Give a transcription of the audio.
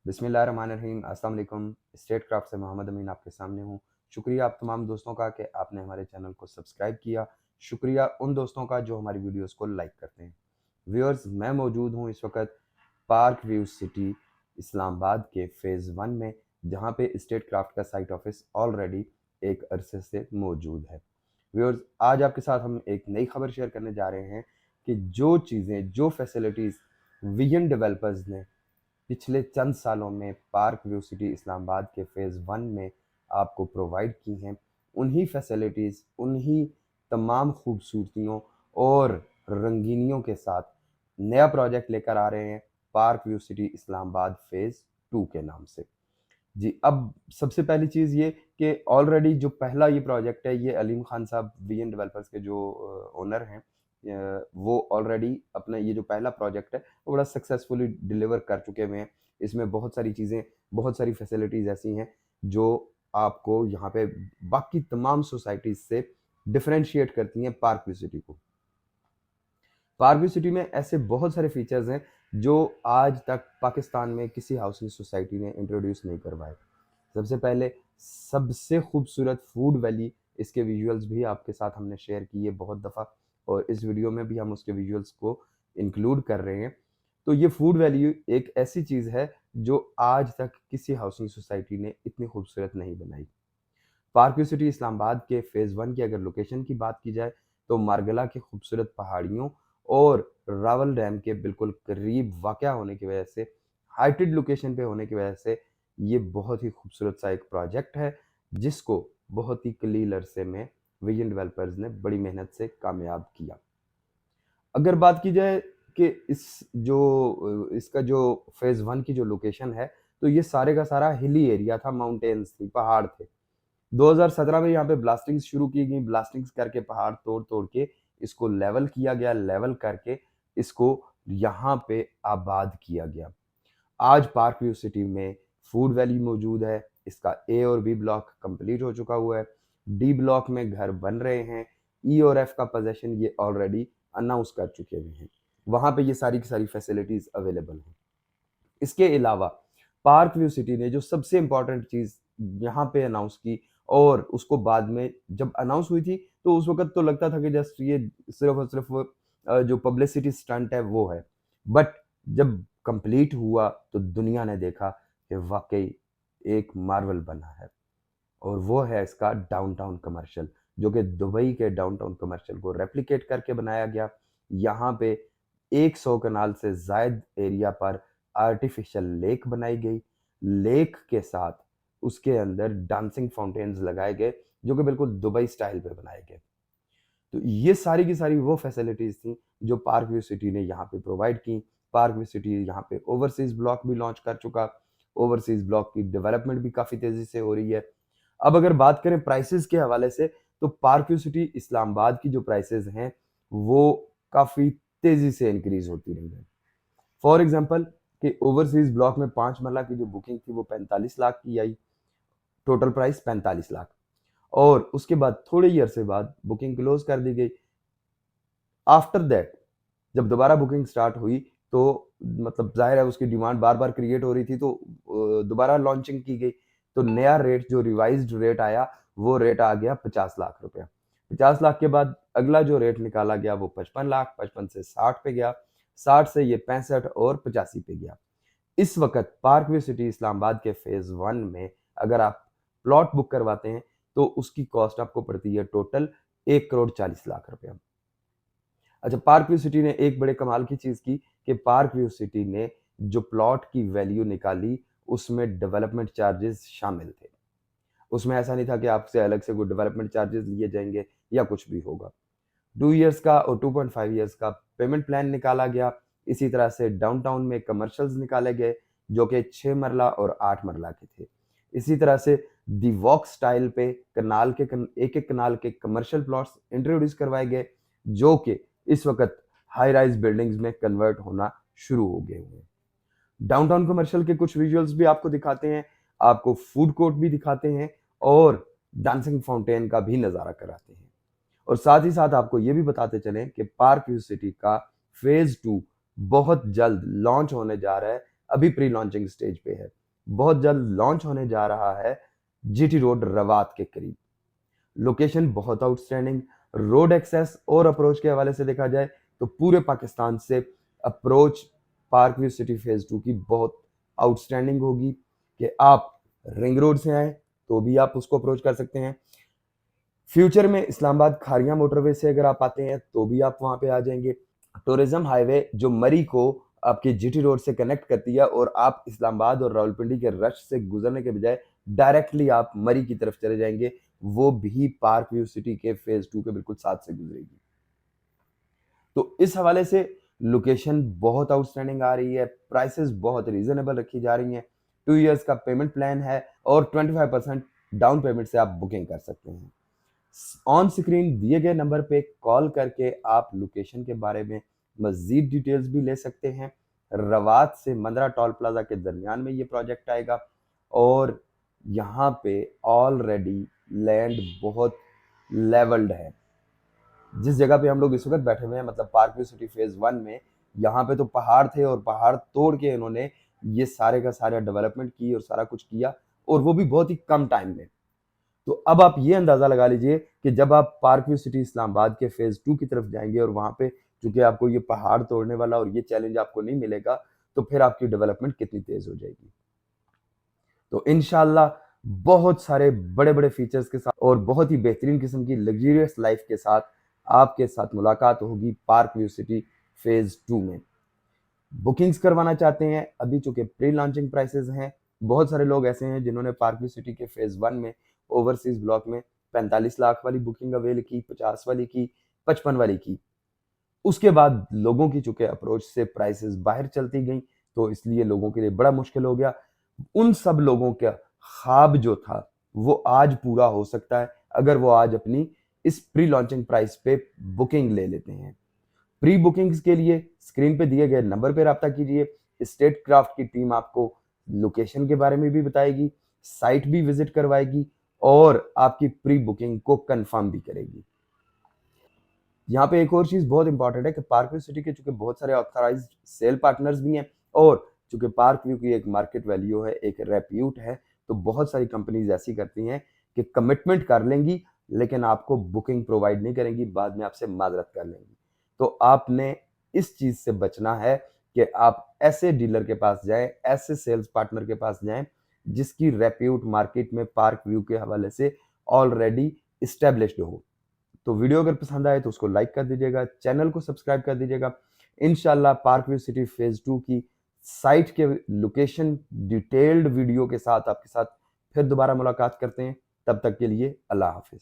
बिस्मिल्लाहिर्रहमानिर्रहीम। अस्सलाम वालेकुम। स्टेट क्राफ्ट से मोहम्मद अमीन आपके सामने हूँ। शुक्रिया आप तमाम दोस्तों का कि आपने हमारे चैनल को सब्सक्राइब किया। शुक्रिया उन दोस्तों का जो हमारी वीडियोस को लाइक करते हैं। व्यूअर्स, मैं मौजूद हूँ इस वक्त पार्क व्यू सिटी इस्लामाबाद के फ़ेज़ 1 में, जहाँ पे स्टेट क्राफ्ट का साइट ऑफिस ऑलरेडी एक अरसे से मौजूद है। व्यूअर्स, आज आपके साथ हम एक नई खबर शेयर करने जा रहे हैं कि जो चीज़ें, जो फैसिलिटीज़ विजन डेवलपर्स ने पिछले चंद सालों में पार्क व्यू सिटी इस्लामाबाद के फ़ेज़ 1 में आपको प्रोवाइड की हैं, उन्हीं फैसिलिटीज़, उन्हीं तमाम खूबसूरतियों और रंगीनियों के साथ नया प्रोजेक्ट लेकर आ रहे हैं park view city Islamabad phase 2 के नाम से। जी, अब सबसे पहली चीज़ ये कि ऑलरेडी जो पहला ये प्रोजेक्ट है, ये अलीम खान साहब विजन डेवलपर्स के जो ओनर हैं, वो ऑलरेडी अपना ये जो पहला प्रोजेक्ट है वो बड़ा सक्सेसफुली डिलीवर कर चुके हुए हैं। इसमें बहुत सारी चीज़ें, बहुत सारी फैसिलिटीज़ ऐसी हैं जो आपको यहाँ पे बाकी तमाम सोसाइटीज़ से डिफरेंशिएट करती हैं पार्क व्यू सिटी को। पार्क व्यू सिटी में ऐसे बहुत सारे फीचर्स हैं जो आज तक पाकिस्तान में किसी हाउसिंग सोसाइटी ने इंट्रोड्यूस नहीं करवाए। सबसे पहले सबसे खूबसूरत फूड वैली, इसके विजुअल्स भी आपके साथ हमने शेयर किए बहुत दफ़ा और इस वीडियो में भी हम उसके विजुअल्स को इंक्लूड कर रहे हैं। तो ये फूड वैली एक ऐसी चीज़ है जो आज तक किसी हाउसिंग सोसाइटी ने इतनी खूबसूरत नहीं बनाई। पार्क व्यू सिटी इस्लामाबाद के फ़ेज़ 1 की अगर लोकेशन की बात की जाए तो मारगला की खूबसूरत पहाड़ियों और रावल डैम के बिल्कुल करीब वाक़या होने की वजह से, हाइटेड लोकेशन पे होने की वजह से ये बहुत ही खूबसूरत सा एक प्रोजेक्ट है, जिसको बहुत ही कलील अरसे में विजन डेवलपर्स ने बड़ी मेहनत से कामयाब किया। अगर बात की जाए कि इसका जो फ़ेज़ 1 की जो लोकेशन है, तो ये सारे का सारा हिली एरिया था, माउंटेन्स थी, पहाड़ थे। 2017 में यहाँ पे ब्लास्टिंग्स शुरू की गई, ब्लास्टिंग्स करके पहाड़ तोड़-तोड़ के इसको लेवल किया गया, लेवल करके इसको यहाँ पे आबाद किया गया। आज पार्क व्यू सिटी में फूड वैली मौजूद है, इसका ए और बी ब्लॉक कंप्लीट हो चुका हुआ है, डी ब्लॉक में घर बन रहे हैं, ई और एफ का पोज़ीशन ये ऑलरेडी अनाउंस कर चुके हुए हैं। वहाँ पे ये सारी की सारी फैसिलिटीज़ अवेलेबल हैं। इसके अलावा पार्क व्यू सिटी ने जो सबसे इम्पोर्टेंट चीज़ यहाँ पे अनाउंस की और उसको बाद में जब अनाउंस हुई थी, तो उस वक़्त तो लगता था कि जस्ट ये सिर्फ़ और सिर्फ़ जो पब्लिसिटी स्टंट है वो है। बट जब कंप्लीट हुआ तो दुनिया ने देखा कि वाक़ई एक मार्वल बना है और वो है इसका डाउनटाउन कमर्शियल, जो कि दुबई के डाउनटाउन कमर्शियल को रेप्लिकेट करके बनाया गया। यहाँ पे 100 कनाल से ज़ायद एरिया पर आर्टिफिशियल लेक बनाई गई। लेक के साथ उसके अंदर डांसिंग फाउंटेन्स लगाए गए, जो कि बिल्कुल दुबई स्टाइल पे बनाए गए। तो ये सारी की सारी वो फैसिलिटीज़ थी जो पार्क व्यू सिटी ने यहाँ पे प्रोवाइड की। पार्क व्यू सिटी यहाँ पे ओवरसीज़ ब्लॉक भी लॉन्च कर चुका। ओवरसीज़ ब्लॉक की डेवलपमेंट भी काफ़ी तेज़ी से हो रही है। अब अगर बात करें प्राइसेज़ के हवाले से, तो पार्क व्यू सिटी इस्लामाबाद की जो प्राइसेज़ हैं, वो काफ़ी तेज़ी से इंक्रीज़ होती रही हैं। फॉर एग्ज़ाम्पल कि ओवरसीज़ ब्लॉक में 5 मरला की जो बुकिंग थी वो 45 लाख की आई, टोटल प्राइस 45 लाख, और उसके बाद थोड़े ही अरसे बाद बुकिंग क्लोज़ कर दी गई। आफ्टर दैट जब दोबारा बुकिंग स्टार्ट हुई तो मतलब ज़ाहिर है उसकी डिमांड बार-बार क्रिएट हो रही थी, तो दोबारा लॉन्चिंग की गई। तो नया रेट, जो रिवाइज़्ड रेट आया, वो रेट आ गया 50 लाख रुपया। 50 लाख के बाद अगला जो रेट निकाला गया वो 55 लाख, 55 से 60 पे गया, 60 से ये 65 और 85 पे गया। इस वक़्त पार्क व्यू सिटी इस्लामाबाद के फ़ेज़ 1 में अगर आप प्लॉट बुक करवाते हैं, तो उसकी कॉस्ट आपको पड़ती है टोटल 1 करोड़ 40 लाख रुपया। अच्छा, पार्क व्यू सिटी ने एक बड़े कमाल की चीज़ की कि पार्क व्यू सिटी ने जो प्लॉट की वैल्यू निकाली, उसमें डेवलपमेंट चार्जेस शामिल थे। उसमें ऐसा नहीं था कि आपसे अलग से कोई डेवलपमेंट चार्जेस लिए जाएँगे या कुछ भी होगा। 2 इयर्स का और 2.5 इयर्स का पेमेंट प्लान निकाला गया। इसी तरह से डाउनटाउन में कमर्शियल्स निकाले गए, जो कि 6 मरला और 8 मरला के थे। इसी तरह से दी वॉक स्टाइल पे कनाल के एक-एक कनाल के कमर्शियल प्लॉट्स इंट्रोड्यूस करवाए गए, जो कि इस वक़्त हाई राइज़ बिल्डिंग्स में कन्वर्ट होना शुरू हो गए हुए हैं। डाउनटाउन कमर्शियल के कुछ विजुअल्स भी आपको दिखाते हैं, आपको फूड कोर्ट भी दिखाते हैं और डांसिंग फाउंटेन का भी नज़ारा कराते हैं। और साथ ही साथ आपको ये भी बताते चलें कि पार्क व्यू सिटी का फ़ेज़ 2 बहुत जल्द लॉन्च होने जा रहा है। अभी प्री लॉन्चिंग स्टेज पे है। बहुत जल्द लॉन्च होने जा रहा है जीटी रोड रवात के करीब। लोकेशन बहुत आउटस्टैंडिंग, रोड एक्सेस और अप्रोच के हवाले से देखा जाए तो पूरे पाकिस्तान से approach park view city phase 2 की बहुत आउटस्टैंडिंग होगी कि आप रिंग रोड से आए तो भी आप उसको अप्रोच कर सकते हैं। फ्यूचर में इस्लामाबाद खारिया मोटरवे से अगर आप आते हैं तो भी आप वहां पे आ जाएंगे। टूरिज्म हाईवे जो मरी को आपकी जीटी रोड से कनेक्ट करती है और आप इस्लामाबाद और रावलपिंडी के रश से गुजरने के बजाय डायरेक्टली आप मरी की तरफ चले जाएंगे, वो भी पार्क व्यू सिटी के फेज 2 के बिल्कुल साथ से गुजरेगी। तो इस हवाले से लोकेशन बहुत आउटस्टैंडिंग आ रही है, प्राइसेस बहुत रीजनेबल रखी जा रही हैं, 2 इयर्स का पेमेंट प्लान है और 25% डाउन पेमेंट से आप बुकिंग कर सकते हैं। ऑन स्क्रीन दिए गए नंबर पे कॉल करके आप लोकेशन के बारे में मजीद डिटेल्स भी ले सकते हैं। रवात से मंदरा टोल प्लाजा के दरमियान में ये प्रोजेक्ट आएगा और यहाँ पे ऑलरेडी लैंड बहुत लेवल्ड है। जिस जगह पे हम लोग इस वक्त बैठे हुए हैं, मतलब पार्क व्यू सिटी फेज 1 में, यहाँ पे तो पहाड़ थे और पहाड़ तोड़ के इन्होंने ये सारे का सारा डेवलपमेंट की और सारा कुछ किया, और वो भी बहुत ही कम टाइम में। तो अब आप ये अंदाजा लगा लीजिए कि जब आप पार्क व्यू सिटी इस्लामाबाद के फेज 2 की तरफ जाएंगे और वहां पे चूंकि आपको ये पहाड़ तोड़ने वाला और ये चैलेंज आपको नहीं मिलेगा, तो फिर आपकी डेवलपमेंट कितनी तेज हो जाएगी। तो इंशाल्लाह बहुत सारे बड़े बड़े फीचर्स के साथ और बहुत ही बेहतरीन किस्म की लग्जरियस लाइफ के साथ आपके साथ मुलाकात होगी पार्क व्यू सिटी फेज 2 में। बुकिंग्स करवाना चाहते हैं, अभी चूंकि प्री लॉन्चिंग प्राइसेस हैं, बहुत सारे लोग ऐसे हैं जिन्होंने पार्क व्यू सिटी के फेज 1 में ओवरसीज ब्लॉक में 45 लाख वाली बुकिंग अवेल की, 50 वाली की, 55 वाली की। उसके बाद लोगों की चूंकि अप्रोच से प्राइसेस बाहर चलती गई, तो इसलिए लोगों के लिए बड़ा मुश्किल हो गया। उन सब लोगों का ख्वाब जो था वो आज पूरा हो सकता है अगर वो आज अपनी इस प्री लॉन्चिंग प्राइस पे बुकिंग ले लेते हैं। प्री बुकिंग्स के लिए स्क्रीन पे दिए गए नंबर पे रब्ता कीजिए। स्टेट क्राफ्ट की टीम आपको लोकेशन के बारे में भी बताएगी, साइट भी विजिट करवाएगी और आपकी प्री बुकिंग को कंफर्म भी करेगी। यहाँ पे एक और चीज बहुत इंपॉर्टेंट है कि पार्क व्यू सिटी के चूंकि बहुत सारे ऑथराइज्ड सेल पार्टनर्स भी हैं और चूंकि पार्क व्यू की एक मार्केट वैल्यू है, एक रेप्यूट है, तो बहुत सारी कंपनीज ऐसी करती हैं कि कमिटमेंट कर लेंगी लेकिन आपको बुकिंग प्रोवाइड नहीं करेंगी, बाद में आपसे माजरत कर लेंगी। तो आपने इस चीज से बचना है कि आप ऐसे डीलर के पास जाएं, ऐसे सेल्स पार्टनर के पास जाएं जिसकी रेप्यूट मार्केट में पार्क व्यू के हवाले से ऑलरेडी इस्टेब्लिश्ड हो। तो वीडियो अगर पसंद आए तो उसको लाइक कर दीजिएगा, चैनल को सब्सक्राइब कर दीजिएगा। इंशाल्लाह पार्क व्यू सिटी फेज 2 की साइट के लोकेशन डिटेल्ड वीडियो के साथ आपके साथ फिर दोबारा मुलाकात करते हैं। तब तक के लिए अल्लाह हाफिज।